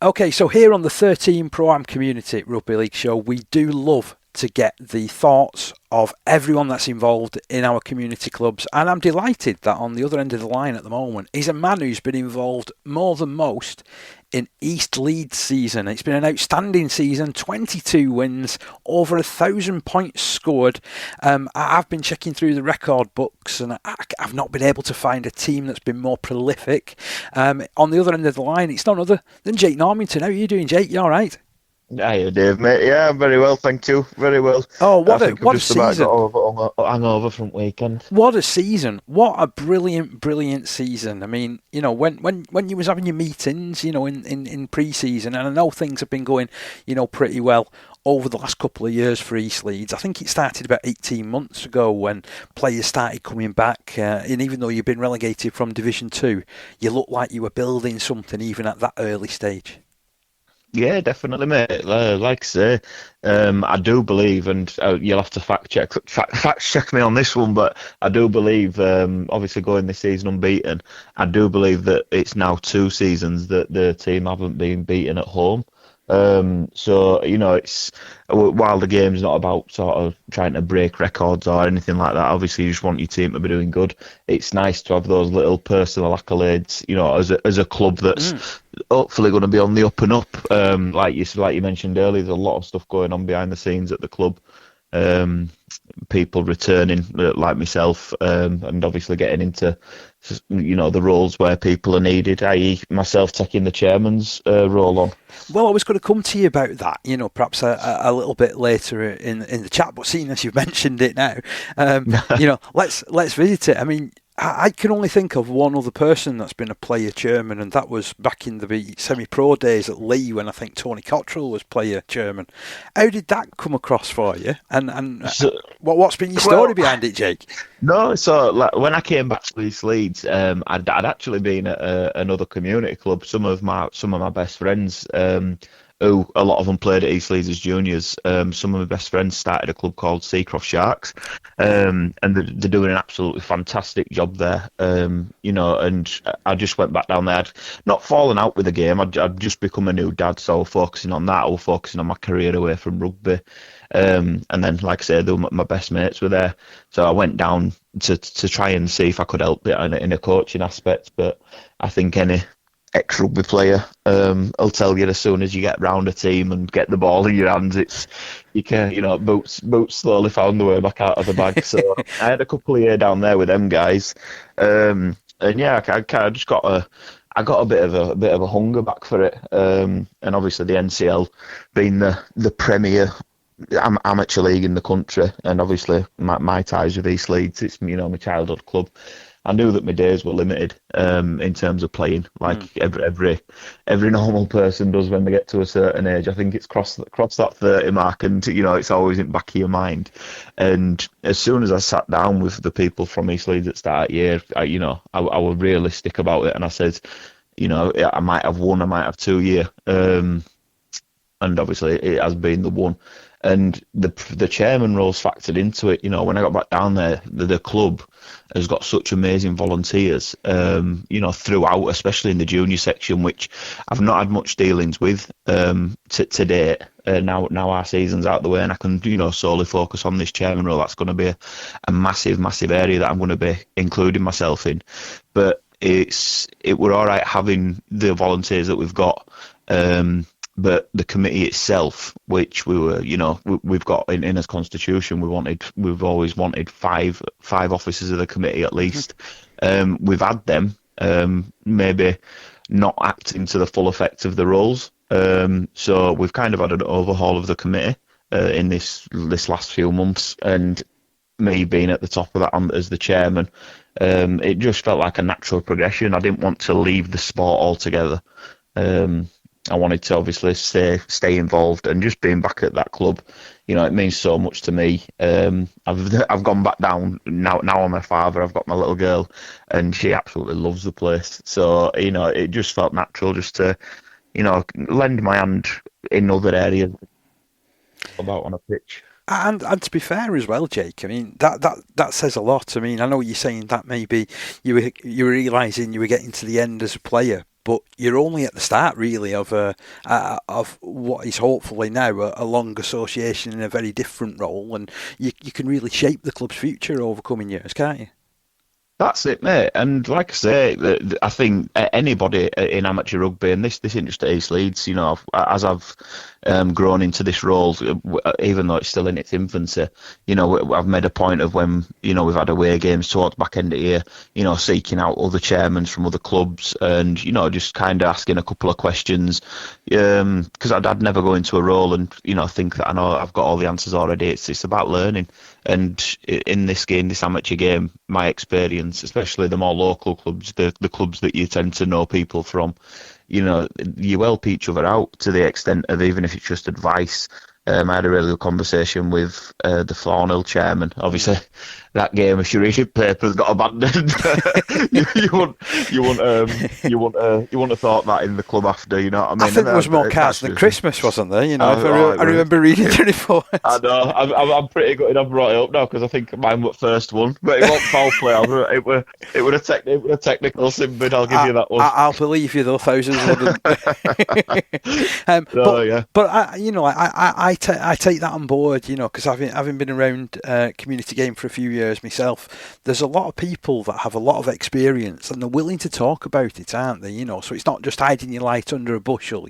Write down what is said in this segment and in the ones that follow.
Okay, so here on the 13 Pro Am Community Rugby League Show, we do love to get the thoughts of everyone that's involved in our community clubs, and I'm delighted that on the other end of the line at the moment is a man who's been involved more than most in East Leeds season. It's been an outstanding season, 22 wins, over 1,000 points scored. I've been checking through the record books and I've not been able to find a team that's been more prolific. On the other end of the line, it's none other than Jake Normington. How are you doing, Jake? You all right? Hiya, Dave, mate. Yeah, I'm very well, thank you. Very well. Oh, I what a think I've what a just about got season! over hangover from weekend. What a season! What a brilliant season! I mean, when you was having your meetings, in pre-season, and I know things have been going, pretty well over the last couple of years for East Leeds. I think it started about 18 months ago when players started coming back, and even though you've been relegated from Division 2, you looked like you were building something even at that early stage. Yeah, definitely, mate. Like I say, I do believe, and you'll have to fact check me on this one, but I do believe, obviously going this season unbeaten, I do believe that it's now 2 seasons that the team haven't been beaten at home. So it's while the game's not about sort of trying to break records or anything like that. Obviously, you just want your team to be doing good. It's nice to have those little personal accolades, as a club that's hopefully going to be on the up and up. Like you mentioned earlier, there's a lot of stuff going on behind the scenes at the club. People returning like myself, and obviously getting into the roles where people are needed, i.e. myself taking the chairman's role on. Well, I was going to come to you about that, perhaps a little bit later in the chat. But seeing as you've mentioned it now, let's visit it. I mean, I can only think of one other person that's been a player chairman, and that was back in the semi-pro days at Lee when I think Tony Cottrell was player chairman. How did that come across for you? And So, what's been your story well, behind it, Jake? no, so like, when I came back to East Leeds, I'd actually been at another community club. Some of my best friends, who a lot of them played at East Leeds as juniors. Some of my best friends started a club called Seacroft Sharks, and they're doing an absolutely fantastic job there. And I just went back down there. I'd not fallen out with the game. I'd just become a new dad, so I was focusing on that. I was focusing on my career away from rugby. And then, like I said, my best mates were there, so I went down to try and see if I could help it in a coaching aspect. But I think any ex-rugby player will tell you as soon as you get round a team and get the ball in your hands, you can boots slowly found the way back out of the bag. So I had a couple of years down there with them guys, and yeah, I just got a bit of a hunger back for it, and obviously the NCL being the premier amateur league in the country, and obviously my ties with East Leeds, it's my childhood club. I knew that my days were limited in terms of playing, like every normal person does when they get to a certain age. I think it's crossed that 30 mark, and it's always in the back of your mind. And as soon as I sat down with the people from East Leeds at start of year, I was realistic about it, and I said, I might have one, I might have 2 year, and obviously it has been the one. And the chairman role's factored into it. When I got back down there, the club has got such amazing volunteers, throughout, especially in the junior section, which I've not had much dealings with to date. Now our season's out the way, and I can solely focus on this chairman role. That's going to be a massive area that I'm going to be including myself in. But it were all right having the volunteers that we've got. But the committee itself, which we've got in as constitution, we've always wanted five officers of the committee at least. We've had them, maybe not acting to the full effect of the roles. So we've kind of had an overhaul of the committee in this last few months, and me being at the top of that as the chairman, it just felt like a natural progression. I didn't want to leave the sport altogether. I wanted to obviously stay involved, and just being back at that club, it means so much to me. I've gone back down now. Now I'm a father. I've got my little girl, and she absolutely loves the place. So it just felt natural just to lend my hand in other areas about on a pitch. And to be fair as well, Jake, I mean that says a lot. I mean, I know you're saying that maybe you were realising you were getting to the end as a player, but you're only at the start really of what is hopefully now a long association in a very different role, and you can really shape the club's future over coming years, can't you? That's it, mate. And like I say, I think anybody in amateur rugby, and this interest at East Leeds, as I've grown into this role, even though it's still in its infancy, I've made a point of when, we've had away games towards back end of the year, seeking out other chairmen from other clubs and, just kind of asking a couple of questions, because I'd never go into a role and, think that I know I've got all the answers already. It's about learning. And in this game, this amateur game, my experience, especially the more local clubs, the clubs that you tend to know people from, you help each other out to the extent of, even if it's just advice. I had a really good conversation with the Thornhill chairman. Obviously, that game of Shiriship papers got abandoned. you wouldn't have thought that in the club after. You know what I mean? I think there was more cards than Christmas, wasn't there? I remember reading the report. I know. I'm pretty good. I've brought it up now because I think mine was first one, but it wasn't foul play. It would a technical sin bid. I'll give you that one. I'll believe you though. Thousands wouldn't. But I take that on board, because having been around community game for a few years myself, there's a lot of people that have a lot of experience and they're willing to talk about it, aren't they? So it's not just hiding your light under a bushel.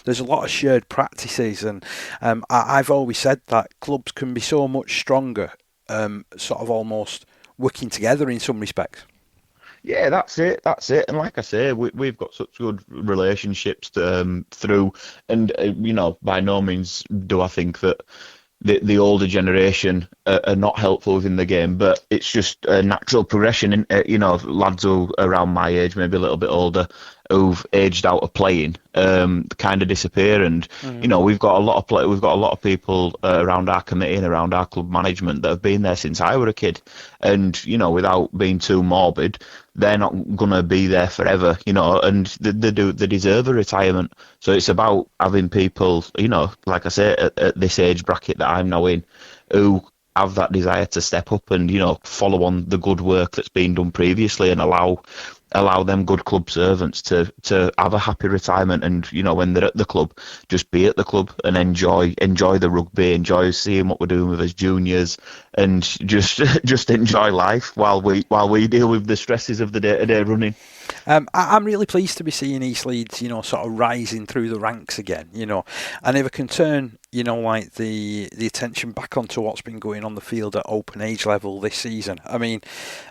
There's a lot of shared practices, and I've always said that clubs can be so much stronger, sort of almost working together in some respects. Yeah, that's it. And like I say, we've got such good relationships through, and by no means do I think that the older generation are not helpful within the game, but it's just a natural progression. Lads who are around my age, maybe a little bit older, who've aged out of playing, kind of disappear. And we've got a lot of people around our committee and around our club management that have been there since I was a kid. And without being too morbid, they're not gonna be there forever, and they deserve a retirement. So it's about having people, like I say, at this age bracket that I'm now in, who have that desire to step up and follow on the good work that's been done previously, and allow them good club servants to have a happy retirement. And when they're at the club, just be at the club and enjoy the rugby, enjoy seeing what we're doing with us juniors, and just enjoy life while we deal with the stresses of the day-to-day running. I'm really pleased to be seeing East Leeds, sort of rising through the ranks again, and if I can turn, like the attention back onto what's been going on the field at open age level this season. I mean,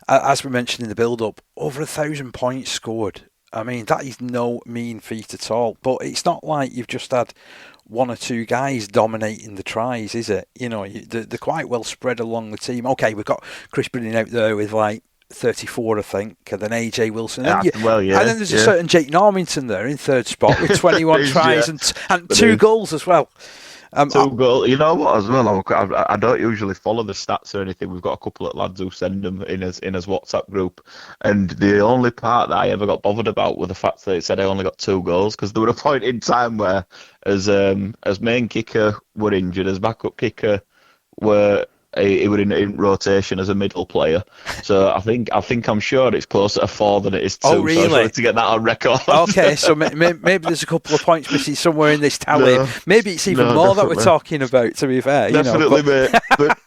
as we mentioned in the build-up, over 1,000 points scored. I mean, that is no mean feat at all. But it's not like you've just had one or two guys dominating the tries, is it? They're quite well spread along the team. Okay, we've got Chris Brinning out there with 34, I think, and then AJ Wilson. And then there's a certain Jake Normington there in third spot with 21 tries and 2 goals as well. 2 goals. You know what, as well, I don't usually follow the stats or anything. We've got a couple of lads who send them in his WhatsApp group, and the only part that I ever got bothered about was the fact that it said I only got 2 goals, because there was a point in time where as main kicker were injured, as backup kicker were he was in rotation as a middle player. So I think I'm sure it's closer to 4 than it is 2. Oh, really? So I just wanted to get that on record. Okay, so maybe there's a couple of points missing somewhere in this tally. No, maybe it's even more definitely. that we're talking about, to be fair. Definitely, mate. But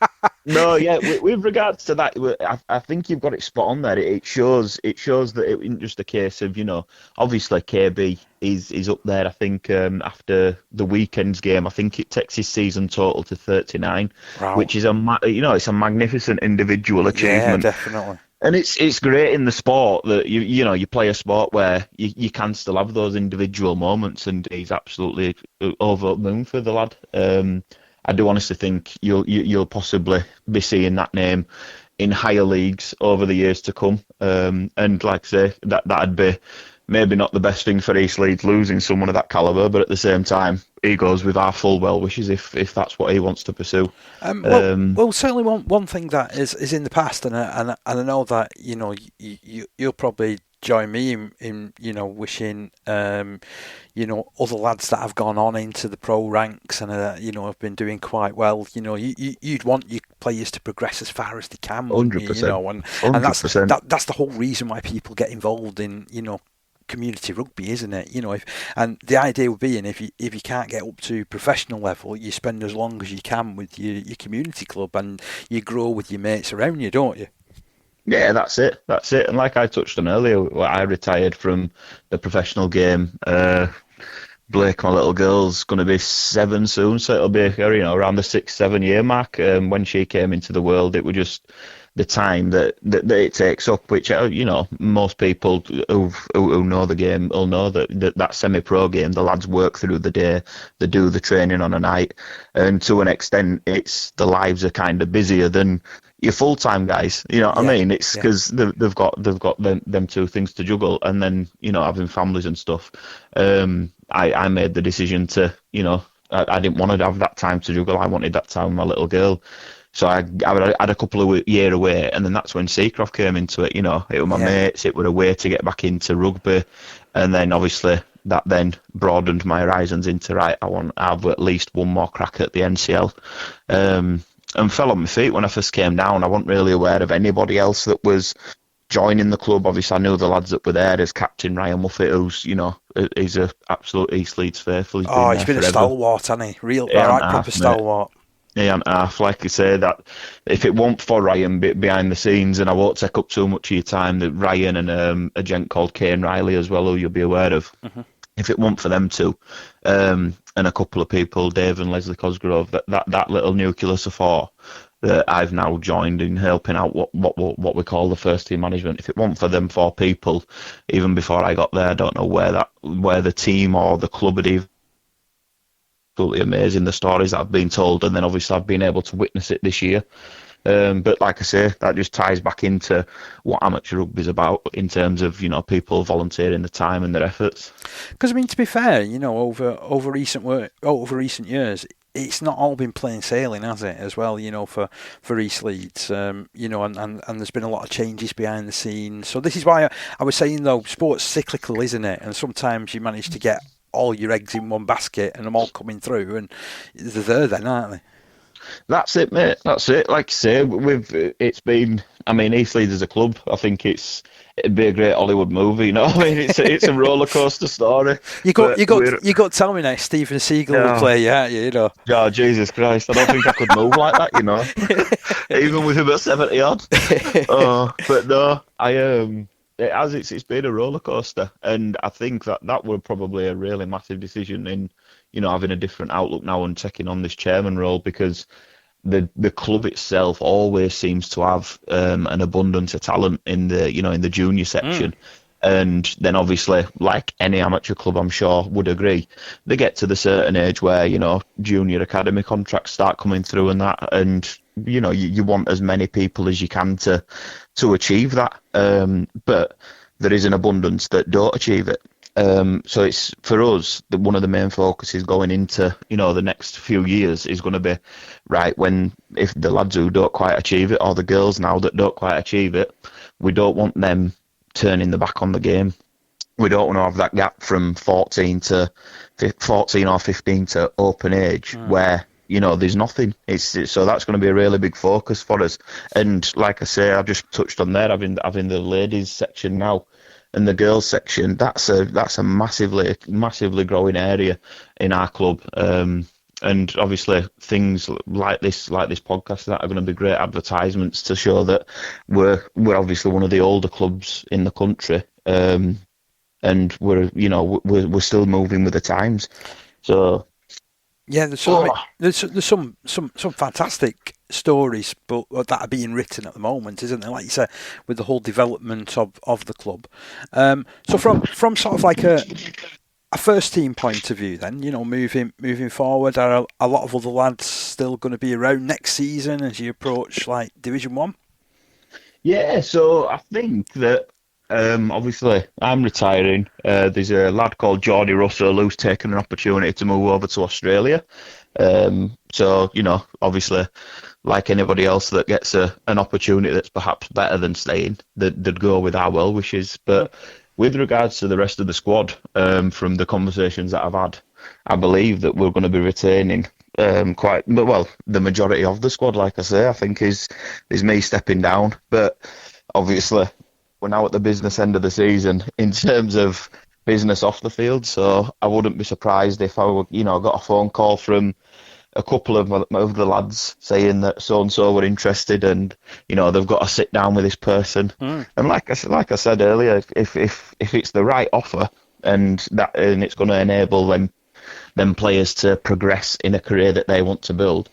no, yeah, with regards to that, I think you've got it spot on there. It shows that it isn't just a case of, obviously KB is up there. I think after the weekend's game, I think it takes his season total to 39, wow, which is it's a magnificent individual achievement. Yeah, definitely. And it's great in the sport that you play a sport where you can still have those individual moments, and he's absolutely over the moon for the lad. I do honestly think you'll possibly be seeing that name in higher leagues over the years to come. And like I say, that'd be maybe not the best thing for East Leeds losing someone of that calibre, but at the same time, he goes with our full well wishes if that's what he wants to pursue. Well, certainly one thing that is in the past, and I know that you'll probably join me in wishing other lads that have gone on into the pro ranks and have been doing quite well. You'd want your players to progress as far as they can. 100%. And that's the whole reason why people get involved in community rugby, isn't it? And the idea would be, if you can't get up to professional level, you spend as long as you can with your community club, and you grow with your mates around you, don't you? Yeah, that's it. That's it. And like I touched on earlier, I retired from the professional game. Blake, my little girl's going to be 7 soon, so it'll be around the 6, 7 year mark. When she came into the world, it was just the time that it takes up, which most people who know the game will know that semi-pro game, the lads work through the day, they do the training on a night, and to an extent, it's the lives are kind of busier than your full-time guys. You know what I mean? It's because they've got them two things to juggle, and then having families and stuff. I made the decision to I didn't want to have that time to juggle. I wanted that time with my little girl. So I had a couple of year away, and then that's when Seacroft came into it. It was my mates. It was a way to get back into rugby, and then obviously that then broadened my horizons into I want to have at least one more crack at the NCL, and fell on my feet when I first came down. I wasn't really aware of anybody else that was joining the club. Obviously, I knew the lads that were there. There's Captain Ryan Muffet, who's he's a absolute East Leeds faithful. He's been a stalwart, hasn't he? Proper stalwart. Yeah, and half, like I say, that if it weren't for Ryan behind the scenes, and I won't take up too much of your time, that Ryan and a gent called Kane Riley as well, who you'll be aware of, if it weren't for them two, and a couple of people, Dave and Leslie Cosgrove, that little nucleus of 4 that I've now joined in helping out what we call the first team management. If it weren't for them 4 people, even before I got there, I don't know where the team or the club had even. Absolutely amazing, the stories that I've been told, and then obviously I've been able to witness it this year. But like I say, that just ties back into what amateur rugby is about in terms of people volunteering the time and their efforts. Because to be fair, over recent years, it's not all been plain sailing, has it? As well, for East Leeds, and there's been a lot of changes behind the scenes. So this is why I was saying, though, sport's cyclical, isn't it? And sometimes you manage to get all your eggs in one basket and them all coming through, and they're there then, aren't they? That's it, mate. That's it. Like I say, it's been. East Leeds as a club, I think it'd be a great Hollywood movie. It's a roller coaster story. You got to tell me next. Steven Seagal will play you, aren't you? Oh, Jesus Christ! I don't think I could move like that. Even with about 70 odd. But no, it's been a roller coaster, and I think that were probably a really massive decision in having a different outlook now and taking on this chairman role, because the club itself always seems to have an abundance of talent in the junior section. And then obviously, like any amateur club, I'm sure would agree, they get to the certain age where junior academy contracts start coming through and that, and you want as many people as you can to achieve that. But there is an abundance that don't achieve it. So it's, for us, one of the main focuses going into the next few years is going to be right if the lads who don't quite achieve it, or the girls now that don't quite achieve it, we don't want them turning the back on the game. We don't want to have that gap from 14 or 15 to open age where there's nothing. So that's going to be a really big focus for us. And like I say, I've just touched on there, having the ladies section now. And the girls section, that's a massively growing area in our club. And obviously things like this podcast that are going to be great advertisements to show that we're obviously one of the older clubs in the country. And we're still moving with the times. So yeah, there's some fantastic stories, but that are being written at the moment, isn't there? Like you said, with the whole development of the club. So from sort of like a first team point of view, then moving forward, are a lot of other lads still going to be around next season as you approach like Division 1? Yeah, so I think that. Obviously, I'm retiring. There's a lad called Geordie Russell who's taken an opportunity to move over to Australia. So, obviously, like anybody else that gets an opportunity that's perhaps better than staying, they'd go with our well wishes. But with regards to the rest of the squad, from the conversations that I've had, I believe that we're going to be retaining the majority of the squad. Like I say, I think is me stepping down. But obviously, now at the business end of the season in terms of business off the field. So I wouldn't be surprised if I were, got a phone call from a couple of the lads saying that so and so were interested, and they've got to sit down with this person. And like I said earlier, if it's the right offer and it's going to enable them players to progress in a career that they want to build,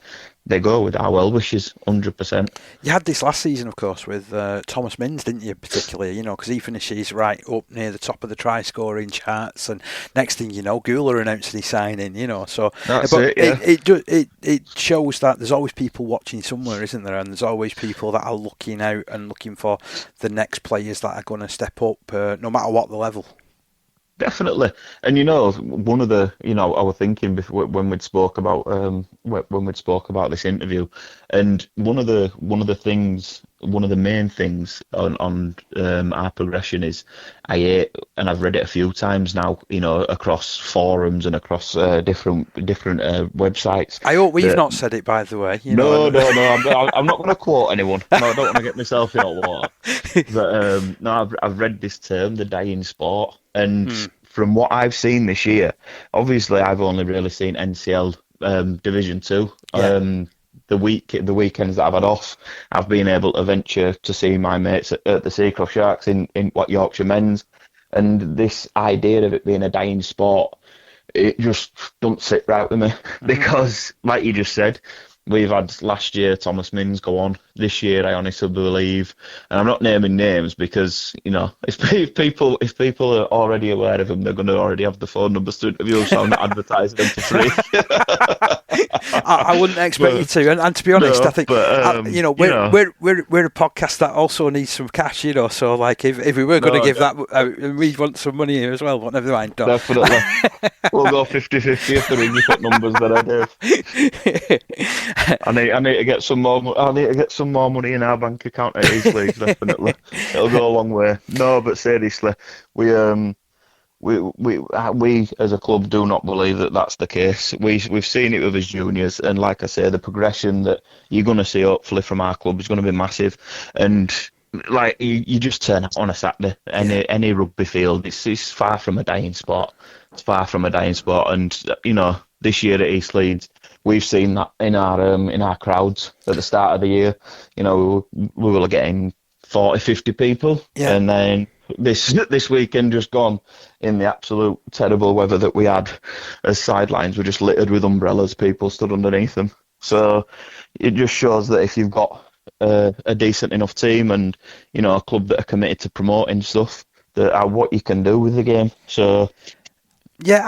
they go with our well wishes, 100%. You had this last season, of course, with Thomas Mins, didn't you? Particularly, because he finishes right up near the top of the try-scoring charts, and next thing you know, Gula announced his signing. So that's it. Yeah. It shows that there's always people watching somewhere, isn't there? And there's always people that are looking out and looking for the next players that are going to step up, no matter what the level. Definitely, and one of the I was thinking before when we'd spoke about this interview, and one of the main things on our progression is and I've read it a few times now, across forums and across different websites. I hope we've not said it, by the way. No, I'm not going to quote anyone. No, I don't want to get myself in hot water. But no, I've read this term, the dying sport. And from what I've seen this year, obviously I've only really seen NCL Division 2. Yeah. The weekends that I've had off, I've been able to venture to see my mates at the Seacroft Sharks in Yorkshire Men's. And this idea of it being a dying sport, it just don't sit right with me. Because, like you just said, we've had last year Thomas Mins go on. This year, I honestly believe, and I'm not naming names because if people are already aware of them, they're going to already have the phone numbers to interview. So I'm not advertising them for free. I wouldn't expect you to, and to be honest, I think we're a podcast that also needs some cash. So like if we were going to give that, we want some money here as well. But never mind. Definitely, we'll go 50-50 if they're in your numbers. Then I do. I need to get some more. I need to get some more money in our bank account at East Leeds. Definitely, it'll go a long way. No, but seriously, we as a club do not believe that that's the case. We've seen it with his juniors, and like I say, the progression that you're going to see hopefully from our club is going to be massive. And like you just turn up on a Saturday, any rugby field, it's far from a dying sport. It's far from a dying sport, and this year at East Leeds, we've seen that in our crowds at the start of the year. We were getting 40, 50 people, and then this weekend just gone, in the absolute terrible weather that we had, as sidelines were just littered with umbrellas, people stood underneath them. So it just shows that if you've got a decent enough team and a club that are committed to promoting stuff, that what you can do with the game. So yeah,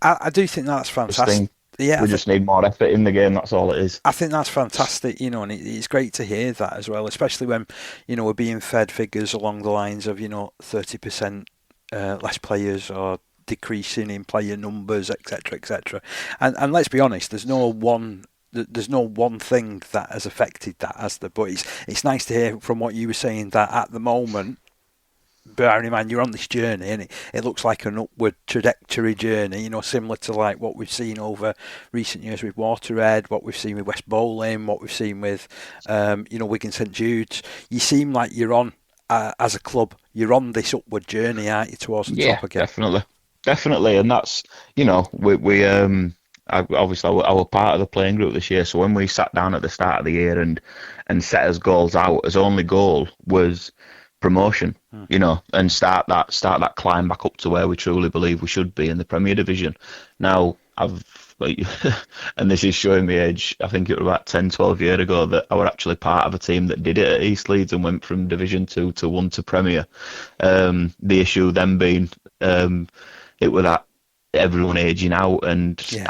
I do think that's fantastic. Yeah, we just need more effort in the game. That's all it is. I think that's fantastic, and it's great to hear that as well, especially when we're being fed figures along the lines of 30% less players or decreasing in player numbers, etc., etc. And let's be honest, there's no one thing that has affected that, has there? But it's nice to hear from what you were saying that at the moment, bearing in mind you're on this journey, and it looks like an upward trajectory journey, similar to like what we've seen over recent years with Waterhead, what we've seen with West Bowling, what we've seen with Wigan St Jude's. You seem like you're on, as a club, you're on this upward journey, aren't you, towards the top again? Definitely, and that's we obviously I was part of the playing group this year, so when we sat down at the start of the year and set as goals out, as only goal was promotion, and start that climb back up to where we truly believe we should be in the Premier Division. Now, and this is showing me age, I think it was about 10, 12 years ago that I were actually part of a team that did it at East Leeds and went from Division 2 to 1 to Premier. The issue then being, it was that everyone aging out, and yes.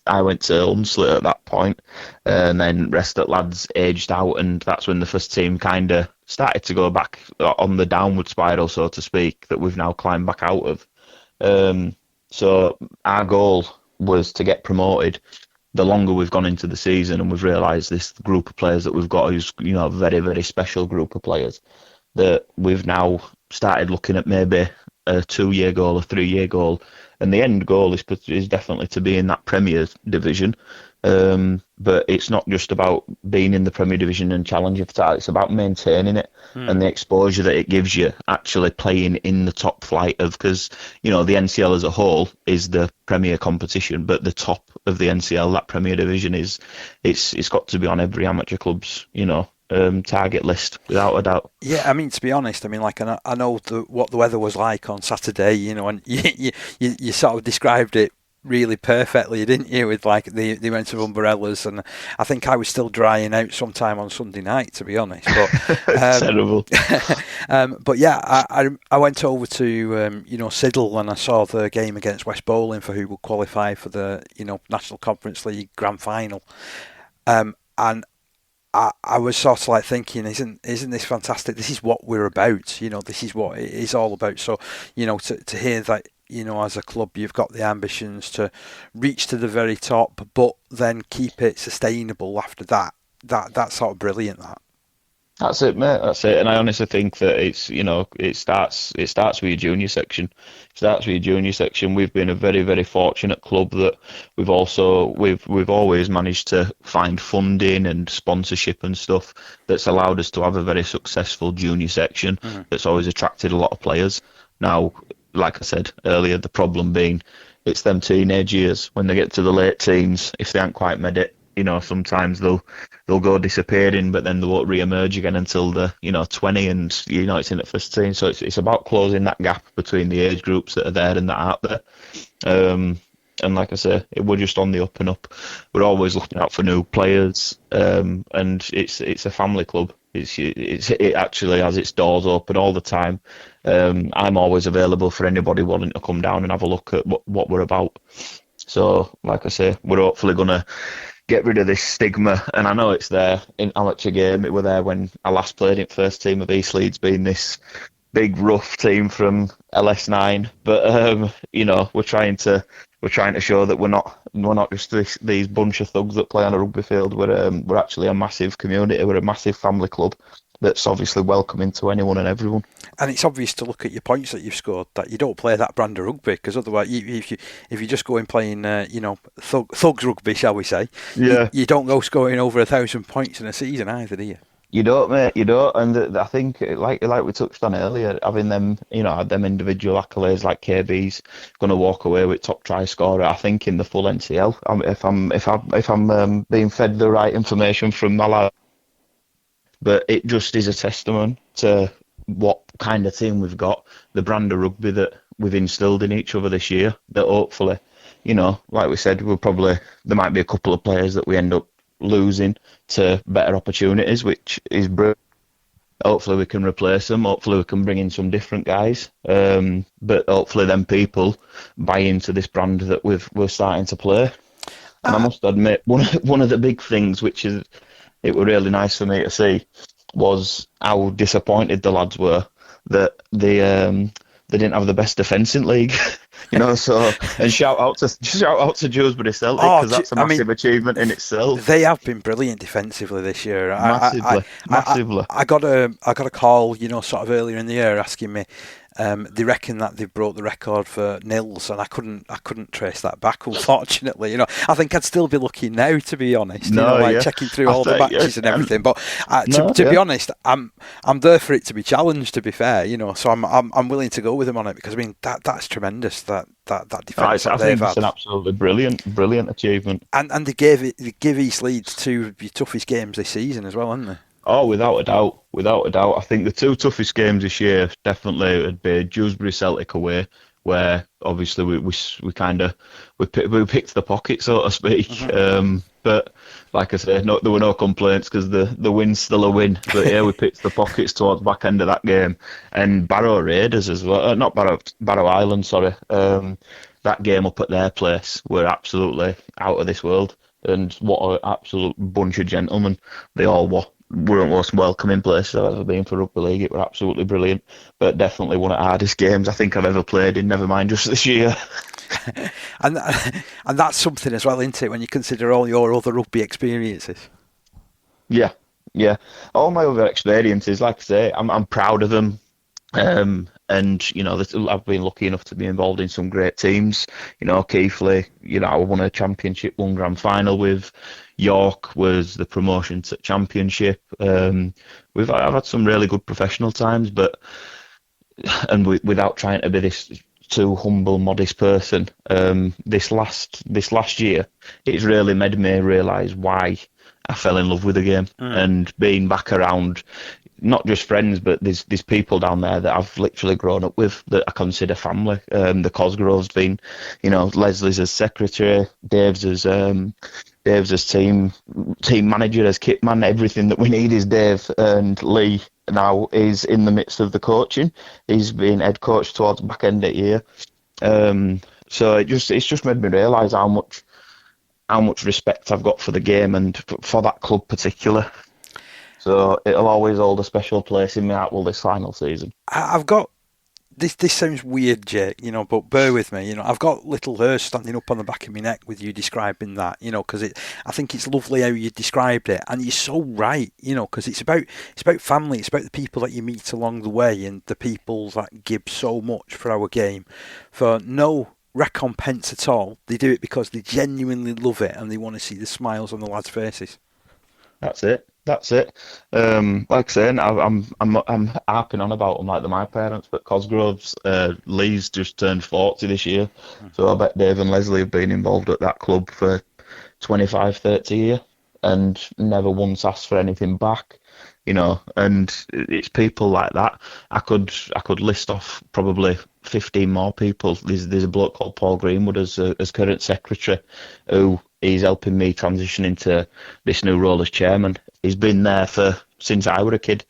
I went to Hunslet at that point, and then rest of the lads aged out, and that's when the first team kind of started to go back on the downward spiral, so to speak, that we've now climbed back out of. So our goal was to get promoted. The longer we've gone into the season and we've realised this group of players that we've got is a very, very special group of players, that we've now started looking at maybe a 2-year goal, a 3-year goal, and the end goal is definitely to be in that Premier Division. But it's not just about being in the Premier Division and challenging for that. It's about maintaining it and the exposure that it gives you actually playing in the top flight of, because, the NCL as a whole is the Premier competition, but the top of the NCL, that Premier Division, it's got to be on every amateur club's, target list, without a doubt. Yeah, I mean, to be honest, I know what the weather was like on Saturday, and you sort of described it really perfectly, didn't you, with like the amount of umbrellas, and I think I was still drying out sometime on Sunday night, to be honest. But Terrible. but yeah, I went over to Siddle, and I saw the game against West Bowling for who would qualify for the National Conference League Grand Final, and I was sort of like thinking, isn't this fantastic? This is what we're about. This is what it is all about. So, to hear that, as a club, you've got the ambitions to reach to the very top, but then keep it sustainable after that. That's sort of brilliant. That's it, mate. That's it. And I honestly think that it starts with your junior section. It starts with your junior section. We've been a very, very fortunate club that we've always managed to find funding and sponsorship and stuff that's allowed us to have a very successful junior section that's always attracted a lot of players. Now, like I said earlier, the problem being it's them teenage years when they get to the late teens, if they haven't quite made it. Sometimes they'll go disappearing, but then they won't re-emerge again until they're 20, and it's in the first team. So it's about closing that gap between the age groups that are there and that aren't there. And like I say, we're just on the up and up. We're always looking out for new players, and it's a family club. It actually has its doors open all the time. I'm always available for anybody wanting to come down and have a look at what we're about. So, like I say, we're hopefully going to get rid of this stigma, and I know it's there in amateur game. It were there when I last played in first team of East Leeds, being this big rough team from LS9. But we're trying to show that we're not just these bunch of thugs that play on a rugby field. We're actually a massive community. We're a massive family club that's obviously welcoming to anyone and everyone. And it's obvious to look at your points that you've scored that you don't play that brand of rugby, because otherwise, if you just go in playing, thugs rugby, shall we say? Yeah. You don't go scoring over 1,000 points in a season either, do you? You don't, mate. You don't. And I think, like we touched on earlier, having them, them individual accolades, like KB's going to walk away with top try scorer. I think in the full NCL, if I'm being fed the right information from my lad. But it just is a testament to what kind of team we've got, the brand of rugby that we've instilled in each other this year. That hopefully, like we said, there might be a couple of players that we end up losing to better opportunities, which is brilliant. Hopefully we can replace them. Hopefully we can bring in some different guys. But hopefully then people buy into this brand that we're starting to play. And I must admit, one of the big things, which is it was really nice for me to see, was how disappointed the lads were that they didn't have the best defence in league. So, and shout out to Dewsbury Celtic, because that's a massive achievement in itself. They have been brilliant defensively this year. Massively. I got a call, sort of earlier in the year asking me. They reckon that they've broke the record for nils, and I couldn't trace that back, unfortunately. I think I'd still be looking now, to be honest. Checking through all the matches and everything. But to be honest, I'm there for it to be challenged. To be fair, so I'm willing to go with them on it, because I mean that's tremendous. That defence. I think it's an absolutely brilliant achievement. And they give East Leeds two of your toughest games this season as well, haven't they? Oh, without a doubt. I think the two toughest games this year definitely would be Dewsbury Celtic away, where obviously we picked the pocket, so to speak. Mm-hmm. But like I said, there were no complaints, because the win's still a win. But yeah, we picked the pockets towards the back end of that game, and Barrow Raiders as well. Not Barrow Island, sorry. That game up at their place were absolutely out of this world, and what an absolute bunch of gentlemen they all were. Weren't most welcoming places I've ever been for rugby league. It were absolutely brilliant, but definitely one of the hardest games I think I've ever played in, never mind just this year. and that's something as well, isn't it, when you consider all your other rugby experiences? Yeah. All my other experiences, like I say, I'm proud of them. And I've been lucky enough to be involved in some great teams. Keighley, I won a championship, one grand final with. York was the promotion to championship. I've had some really good professional times, but without trying to be this too humble, modest person, this last year, it's really made me realise why I fell in love with the game and being back around not just friends, but there's people down there that I've literally grown up with that I consider family. The Cosgrove's been, Leslie's as secretary, Dave's as team manager, as kit man. Everything that we need is Dave, and Lee now is in the midst of the coaching. He's been head coach towards back end of the year. So it's just made me realise how much respect I've got for the game and for that club particular. So it'll always hold a special place in my heart this final season. I've got this. This sounds weird, Jake, but bear with me. I've got little hairs standing up on the back of my neck with you describing that. Because I think it's lovely how you described it, and you're so right. Because it's about family. It's about the people that you meet along the way, and the people that give so much for our game, for no recompense at all. They do it because they genuinely love it, and they want to see the smiles on the lads' faces. That's it. Like I say, I'm harping on about them like they're my parents, but Cosgrove's Lee's just turned 40 this year, so I bet Dave and Leslie have been involved at that club for 25, 30 years and never once asked for anything back. And it's people like that. I could list off probably 15 more people. There's a bloke called Paul Greenwood as current secretary, who is helping me transition into this new role as chairman. He's been there since I was a kid,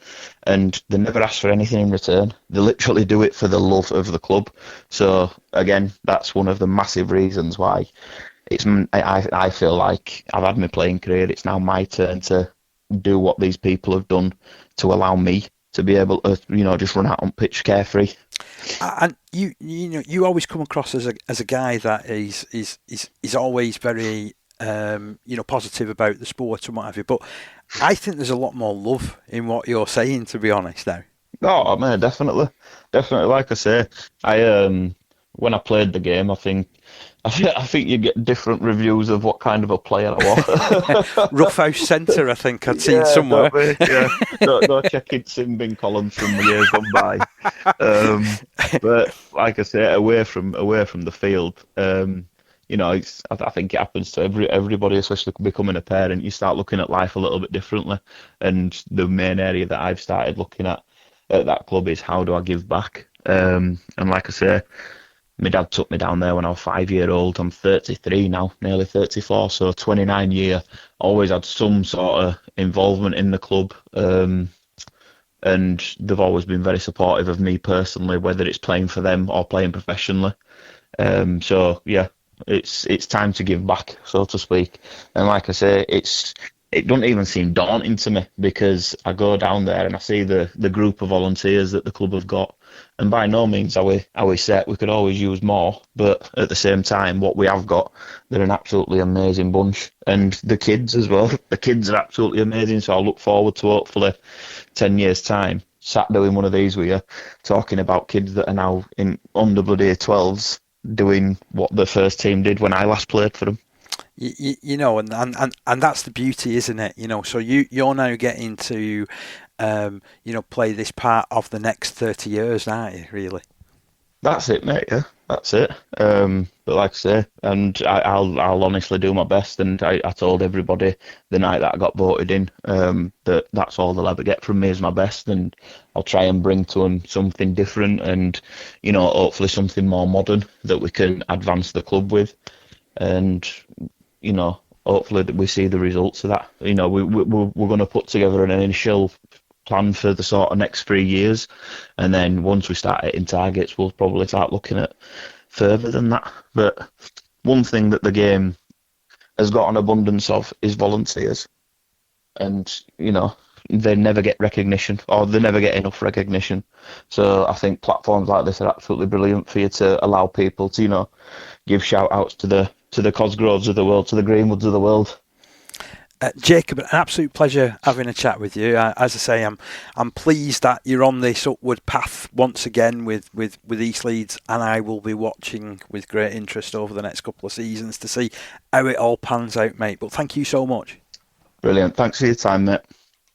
and they never ask for anything in return. They literally do it for the love of the club. So again, that's one of the massive reasons why I feel like I've had my playing career. It's now my turn to do what these people have done to allow me to be able to, just run out on pitch carefree. And you always come across as a guy that is always very positive about the sport and what have you. But I think there's a lot more love in what you're saying, to be honest. Now. Oh man, definitely. Like I say, when I played the game, I think you get different reviews of what kind of a player I was. Roughhouse centre, I think I'd seen somewhere. No checking sin bin columns from the years gone by. But like I say, away from the field, I think it happens to everybody, especially becoming a parent. You start looking at life a little bit differently, and the main area that I've started looking at that club is how do I give back. And like I say, my dad took me down there when I was 5 years old. I'm 33 now, nearly 34, so 29 years. Always had some sort of involvement in the club, and they've always been very supportive of me personally, whether it's playing for them or playing professionally. So yeah, it's time to give back, so to speak. And like I say, it doesn't even seem daunting to me, because I go down there and I see the group of volunteers that the club have got, and by no means are we set. We could always use more, but at the same time, what we have got, they're an absolutely amazing bunch, and the kids as well. The kids are absolutely amazing. So I look forward to hopefully 10 years time sat doing one of these with you, talking about kids that are now on the bloody 12s doing what the first team did when I last played for them. And that's the beauty, isn't it? So you're now getting to, play this part of the next 30 years, aren't you? Really. That's it, mate. Yeah, that's it. But like I say, and I'll honestly do my best. And I told everybody the night that I got voted in that's all they'll ever get from me is my best, and I'll try and bring to them something different, and hopefully something more modern that we can advance the club with, and hopefully we see the results of that. We're going to put together an initial plan for the sort of next 3 years, and then once we start hitting targets, we'll probably start looking at further than that. But one thing that the game has got an abundance of is volunteers, and they never get recognition, or they never get enough recognition. So I think platforms like this are absolutely brilliant for you to allow people to give shout outs to the Cosgroves of the world, to the Greenwoods of the world. Jacob, an absolute pleasure having a chat with you. As I say, I'm pleased that you're on this upward path once again with East Leeds, and I will be watching with great interest over the next couple of seasons to see how it all pans out, mate. But thank you so much. Brilliant. Thanks for your time, mate.